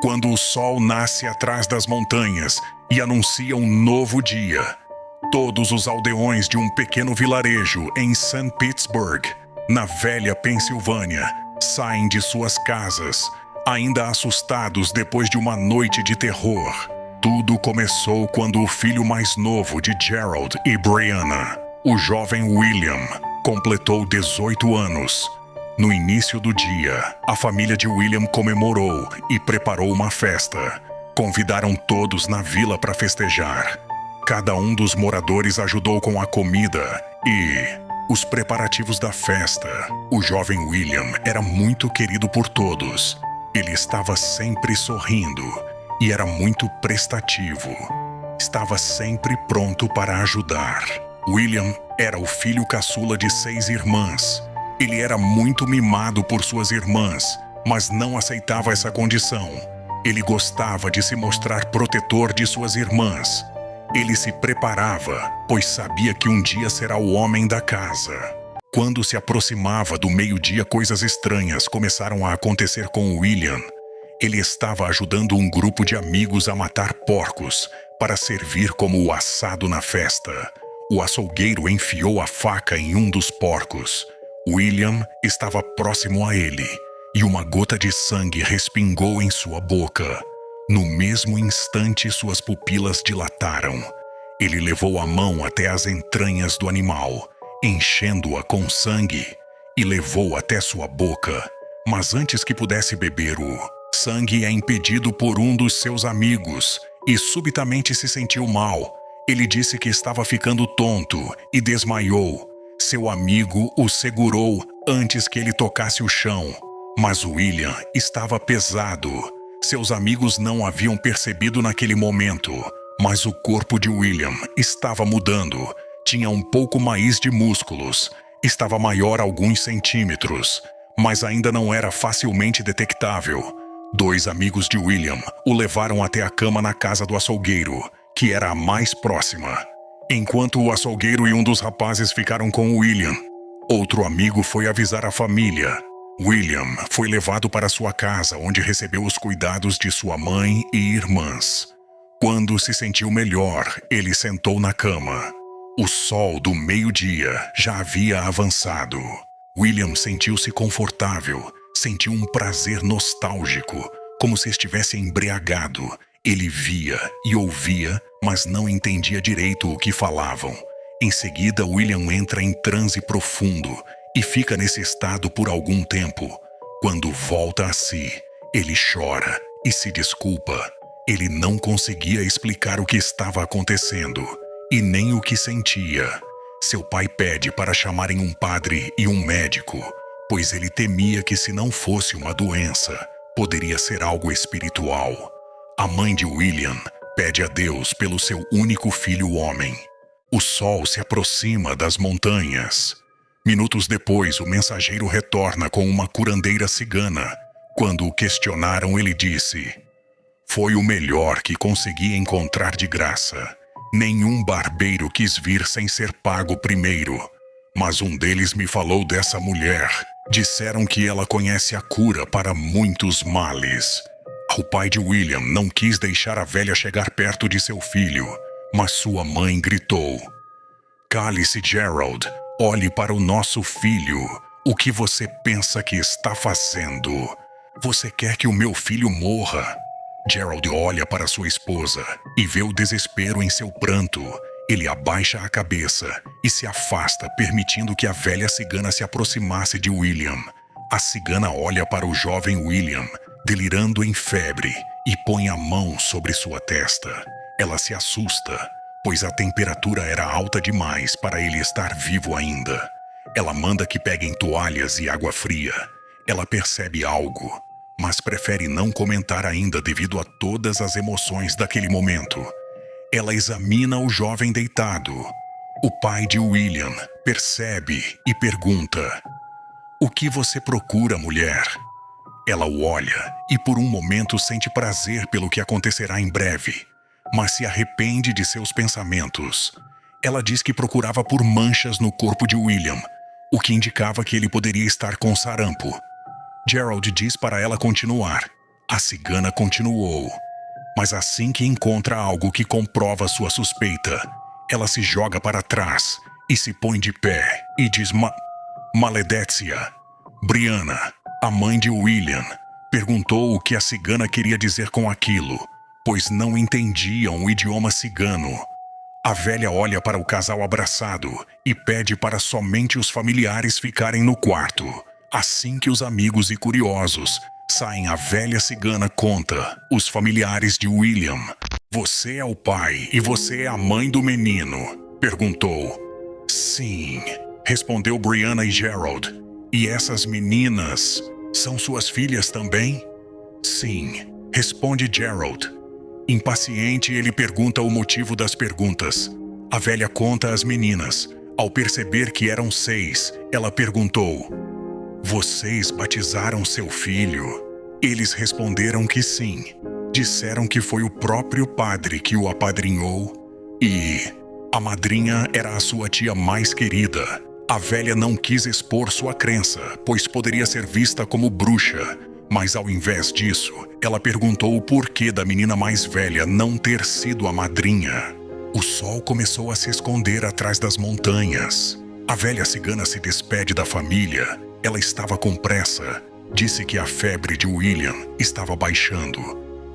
Quando o sol nasce atrás das montanhas e anuncia um novo dia, todos os aldeões de um pequeno vilarejo em St. Pittsburgh, na velha Pensilvânia, saem de suas casas, ainda assustados depois de uma noite de terror. Tudo começou quando o filho mais novo de Gerald e Brianna, o jovem William, completou 18 anos. No início do dia, a família de William comemorou e preparou uma festa. Convidaram todos na vila para festejar. Cada um dos moradores ajudou com a comida e os preparativos da festa. O jovem William era muito querido por todos. Ele estava sempre sorrindo e era muito prestativo. Estava sempre pronto para ajudar. William era o filho caçula de 6 irmãs. Ele era muito mimado por suas irmãs, mas não aceitava essa condição. Ele gostava de se mostrar protetor de suas irmãs. Ele se preparava, pois sabia que um dia será o homem da casa. Quando se aproximava do meio-dia, coisas estranhas começaram a acontecer com William. Ele estava ajudando um grupo de amigos a matar porcos para servir como o assado na festa. O açougueiro enfiou a faca em um dos porcos. William estava próximo a ele e uma gota de sangue respingou em sua boca. No mesmo instante, suas pupilas dilataram. Ele levou a mão até as entranhas do animal, enchendo-a com sangue, e levou até sua boca. Mas antes que pudesse beber o sangue, é impedido por um dos seus amigos e subitamente se sentiu mal. Ele disse que estava ficando tonto e desmaiou. Seu amigo o segurou antes que ele tocasse o chão, mas William estava pesado. Seus amigos não haviam percebido naquele momento, mas o corpo de William estava mudando. Tinha um pouco mais de músculos, estava maior alguns centímetros, mas ainda não era facilmente detectável. 2 amigos de William o levaram até a cama na casa do açougueiro, que era a mais próxima. Enquanto o açougueiro e um dos rapazes ficaram com William, outro amigo foi avisar a família. William foi levado para sua casa, onde recebeu os cuidados de sua mãe e irmãs. Quando se sentiu melhor, ele sentou na cama. O sol do meio-dia já havia avançado. William sentiu-se confortável, sentiu um prazer nostálgico, como se estivesse embriagado. Ele via e ouvia, mas não entendia direito o que falavam. Em seguida, William entra em transe profundo e fica nesse estado por algum tempo. Quando volta a si, ele chora e se desculpa. Ele não conseguia explicar o que estava acontecendo e nem o que sentia. Seu pai pede para chamarem um padre e um médico, pois ele temia que, se não fosse uma doença, poderia ser algo espiritual. A mãe de William pede a Deus pelo seu único filho homem. O sol se aproxima das montanhas. Minutos depois, o mensageiro retorna com uma curandeira cigana. Quando o questionaram, ele disse: "Foi o melhor que consegui encontrar de graça. Nenhum barbeiro quis vir sem ser pago primeiro. Mas um deles me falou dessa mulher. Disseram que ela conhece a cura para muitos males." O pai de William não quis deixar a velha chegar perto de seu filho, mas sua mãe gritou: "Cale-se, Gerald. Olhe para o nosso filho. O que você pensa que está fazendo? Você quer que o meu filho morra?" Gerald olha para sua esposa e vê o desespero em seu pranto. Ele abaixa a cabeça e se afasta, permitindo que a velha cigana se aproximasse de William. A cigana olha para o jovem William, delirando em febre, e põe a mão sobre sua testa. Ela se assusta, pois a temperatura era alta demais para ele estar vivo ainda. Ela manda que peguem toalhas e água fria. Ela percebe algo, mas prefere não comentar ainda devido a todas as emoções daquele momento. Ela examina o jovem deitado. O pai de William percebe e pergunta: "O que você procura, mulher?" Ela o olha e por um momento sente prazer pelo que acontecerá em breve, mas se arrepende de seus pensamentos. Ela diz que procurava por manchas no corpo de William, o que indicava que ele poderia estar com sarampo. Gerald diz para ela continuar. A cigana continuou. Mas assim que encontra algo que comprova sua suspeita, ela se joga para trás e se põe de pé e diz Maledécia. Brianna, a mãe de William, perguntou o que a cigana queria dizer com aquilo, pois não entendiam o idioma cigano. A velha olha para o casal abraçado e pede para somente os familiares ficarem no quarto. Assim que os amigos e curiosos saem, a velha cigana conta os familiares de William. Você é o pai e você é a mãe do menino? Perguntou. Sim, respondeu Brianna e Gerald. E essas meninas são suas filhas também? Sim, responde Gerald. Impaciente, ele pergunta o motivo das perguntas. A velha conta às meninas. Ao perceber que eram 6, ela perguntou: Vocês batizaram seu filho? Eles responderam que sim. Disseram que foi o próprio padre que o apadrinhou e a madrinha era a sua tia mais querida. A velha não quis expor sua crença, pois poderia ser vista como bruxa. Mas ao invés disso, ela perguntou o porquê da menina mais velha não ter sido a madrinha. O sol começou a se esconder atrás das montanhas. A velha cigana se despede da família. Ela estava com pressa. Disse que a febre de William estava baixando,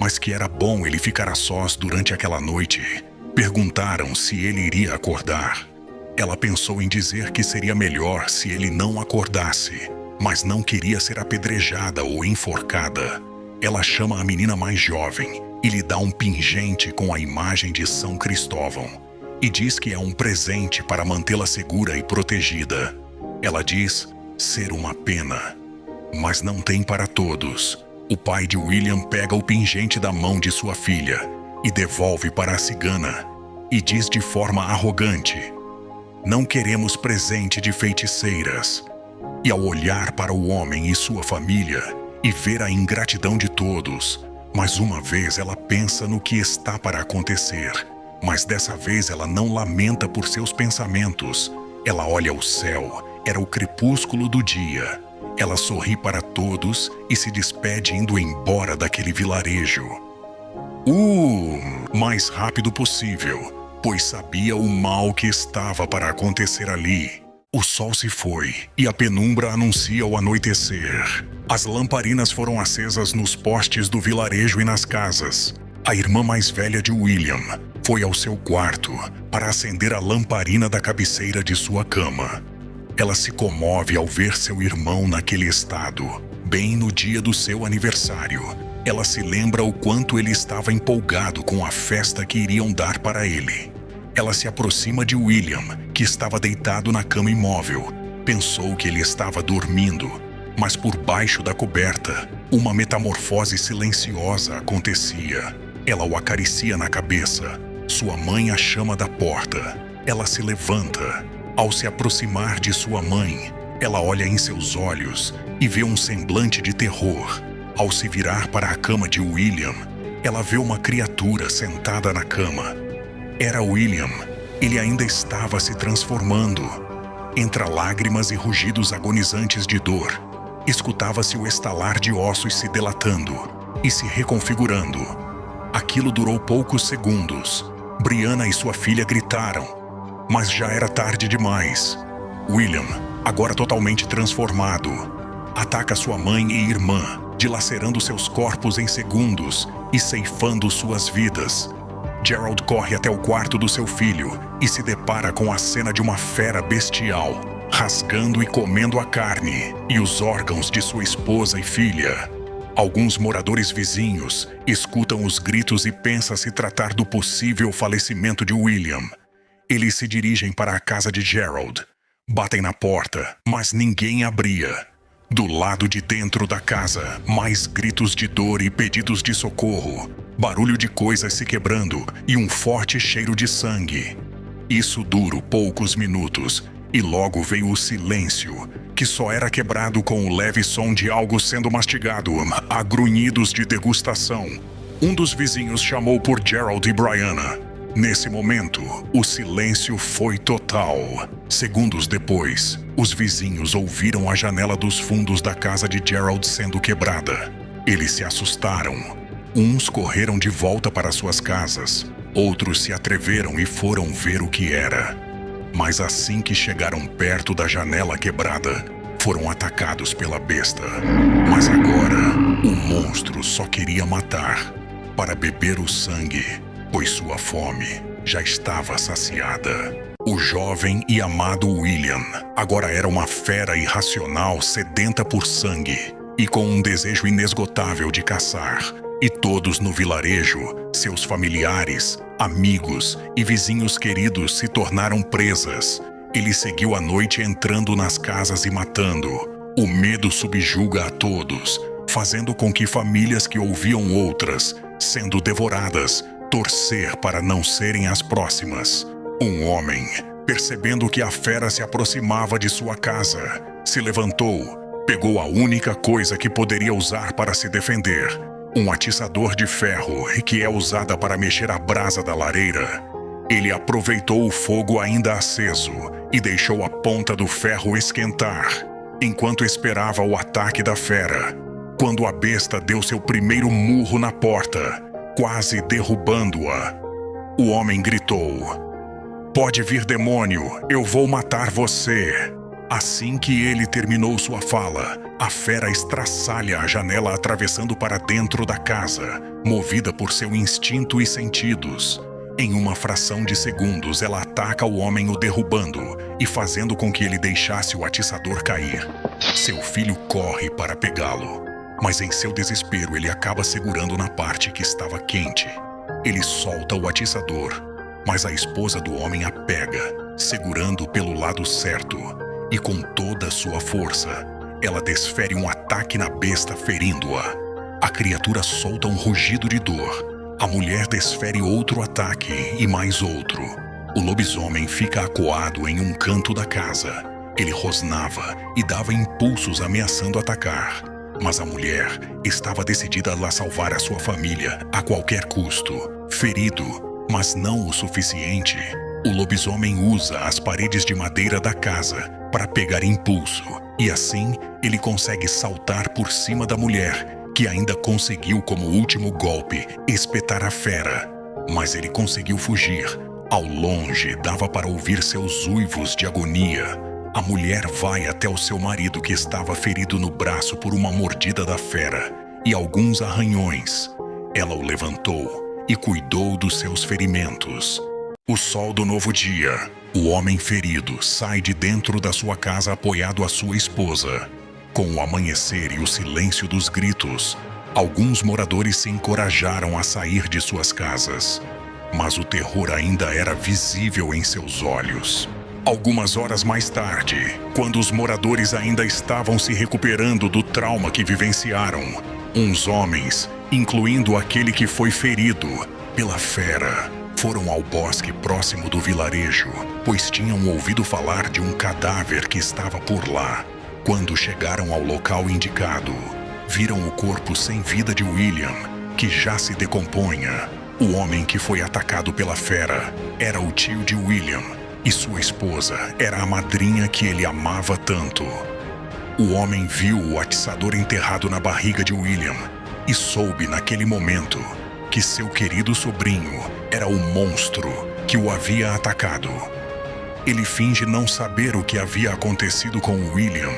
mas que era bom ele ficar a sós durante aquela noite. Perguntaram se ele iria acordar. Ela pensou em dizer que seria melhor se ele não acordasse, mas não queria ser apedrejada ou enforcada. Ela chama a menina mais jovem e lhe dá um pingente com a imagem de São Cristóvão e diz que é um presente para mantê-la segura e protegida. Ela diz ser uma pena, mas não tem para todos. O pai de William pega o pingente da mão de sua filha e devolve para a cigana e diz de forma arrogante: Não queremos presente de feiticeiras. E ao olhar para o homem e sua família e ver a ingratidão de todos, mais uma vez ela pensa no que está para acontecer. Mas dessa vez ela não lamenta por seus pensamentos. Ela olha o céu, era o crepúsculo do dia. Ela sorri para todos e se despede indo embora daquele vilarejo. Mais rápido possível, pois sabia o mal que estava para acontecer ali. O sol se foi e a penumbra anuncia o anoitecer. As lamparinas foram acesas nos postes do vilarejo e nas casas. A irmã mais velha de William foi ao seu quarto para acender a lamparina da cabeceira de sua cama. Ela se comove ao ver seu irmão naquele estado, bem no dia do seu aniversário. Ela se lembra o quanto ele estava empolgado com a festa que iriam dar para ele. Ela se aproxima de William, que estava deitado na cama imóvel. Pensou que ele estava dormindo, mas por baixo da coberta, uma metamorfose silenciosa acontecia. Ela o acaricia na cabeça. Sua mãe a chama da porta. Ela se levanta. Ao se aproximar de sua mãe, ela olha em seus olhos e vê um semblante de terror. Ao se virar para a cama de William, ela vê uma criatura sentada na cama. Era William. Ele ainda estava se transformando. Entre lágrimas e rugidos agonizantes de dor, escutava-se o estalar de ossos se delatando e se reconfigurando. Aquilo durou poucos segundos. Brianna e sua filha gritaram, mas já era tarde demais. William, agora totalmente transformado, ataca sua mãe e irmã, dilacerando seus corpos em segundos e ceifando suas vidas. Gerald corre até o quarto do seu filho e se depara com a cena de uma fera bestial, rasgando e comendo a carne e os órgãos de sua esposa e filha. Alguns moradores vizinhos escutam os gritos e pensam se tratar do possível falecimento de William. Eles se dirigem para a casa de Gerald. Batem na porta, mas ninguém abria. Do lado de dentro da casa, mais gritos de dor e pedidos de socorro. Barulho de coisas se quebrando e um forte cheiro de sangue. Isso dura poucos minutos e logo veio o silêncio, que só era quebrado com o leve som de algo sendo mastigado, a grunhidos de degustação. Um dos vizinhos chamou por Gerald e Brianna. Nesse momento, o silêncio foi total. Segundos depois, os vizinhos ouviram a janela dos fundos da casa de Gerald sendo quebrada. Eles se assustaram. Uns correram de volta para suas casas, outros se atreveram e foram ver o que era. Mas assim que chegaram perto da janela quebrada, foram atacados pela besta. Mas agora, o monstro só queria matar, para beber o sangue, pois sua fome já estava saciada. O jovem e amado William agora era uma fera irracional sedenta por sangue e com um desejo inesgotável de caçar. E todos no vilarejo, seus familiares, amigos e vizinhos queridos se tornaram presas. Ele seguiu a noite entrando nas casas e matando. O medo subjuga a todos, fazendo com que famílias que ouviam outras, sendo devoradas, torcer para não serem as próximas. Um homem, percebendo que a fera se aproximava de sua casa, se levantou, pegou a única coisa que poderia usar para se defender, um atiçador de ferro que é usada para mexer a brasa da lareira. Ele aproveitou o fogo ainda aceso e deixou a ponta do ferro esquentar, enquanto esperava o ataque da fera. Quando a besta deu seu primeiro murro na porta, quase derrubando-a, o homem gritou: "Pode vir, demônio, eu vou matar você." Assim que ele terminou sua fala, a fera estraçalha a janela atravessando para dentro da casa, movida por seu instinto e sentidos. Em uma fração de segundos, ela ataca o homem, o derrubando e fazendo com que ele deixasse o atiçador cair. Seu filho corre para pegá-lo, mas em seu desespero ele acaba segurando na parte que estava quente. Ele solta o atiçador, mas a esposa do homem a pega, segurando pelo lado certo, e com toda a sua força, ela desfere um ataque na besta, ferindo-a. A criatura solta um rugido de dor. A mulher desfere outro ataque e mais outro. O lobisomem fica acuado em um canto da casa. Ele rosnava e dava impulsos ameaçando atacar. Mas a mulher estava decidida a salvar a sua família a qualquer custo. Ferido, mas não o suficiente, o lobisomem usa as paredes de madeira da casa para pegar impulso, e assim ele consegue saltar por cima da mulher, que ainda conseguiu, como último golpe, espetar a fera. Mas ele conseguiu fugir. Ao longe dava para ouvir seus uivos de agonia. A mulher vai até o seu marido, que estava ferido no braço por uma mordida da fera e alguns arranhões. Ela o levantou e cuidou dos seus ferimentos. O sol do novo dia. O homem ferido sai de dentro da sua casa apoiado à sua esposa. Com o amanhecer e o silêncio dos gritos, alguns moradores se encorajaram a sair de suas casas. Mas o terror ainda era visível em seus olhos. Algumas horas mais tarde, quando os moradores ainda estavam se recuperando do trauma que vivenciaram, uns homens, incluindo aquele que foi ferido pela fera, foram ao bosque próximo do vilarejo, pois tinham ouvido falar de um cadáver que estava por lá. Quando chegaram ao local indicado, viram o corpo sem vida de William, que já se decompunha. O homem que foi atacado pela fera era o tio de William, e sua esposa era a madrinha que ele amava tanto. O homem viu o atiçador enterrado na barriga de William e soube naquele momento que seu querido sobrinho era o monstro que o havia atacado. Ele finge não saber o que havia acontecido com William.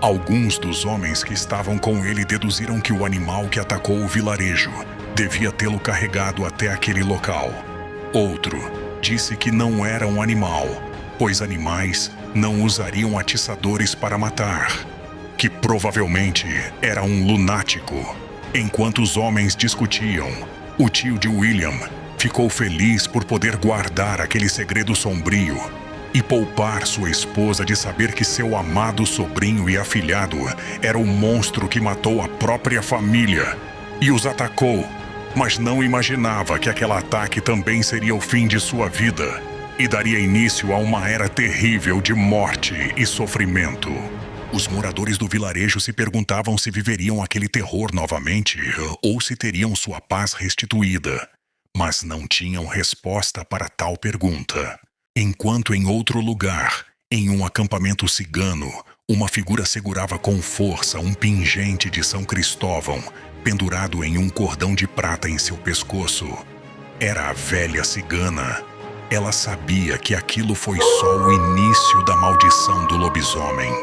Alguns dos homens que estavam com ele deduziram que o animal que atacou o vilarejo devia tê-lo carregado até aquele local. Outro disse que não era um animal, pois animais não usariam atiçadores para matar, que provavelmente era um lunático. Enquanto os homens discutiam, o tio de William ficou feliz por poder guardar aquele segredo sombrio e poupar sua esposa de saber que seu amado sobrinho e afilhado era o monstro que matou a própria família e os atacou, mas não imaginava que aquele ataque também seria o fim de sua vida e daria início a uma era terrível de morte e sofrimento. Os moradores do vilarejo se perguntavam se viveriam aquele terror novamente ou se teriam sua paz restituída, mas não tinham resposta para tal pergunta. Enquanto em outro lugar, em um acampamento cigano, Uma figura segurava com força um pingente de São Cristóvão, pendurado em um cordão de prata em seu pescoço. Era a velha cigana. Ela sabia que aquilo foi só o início da maldição do lobisomem.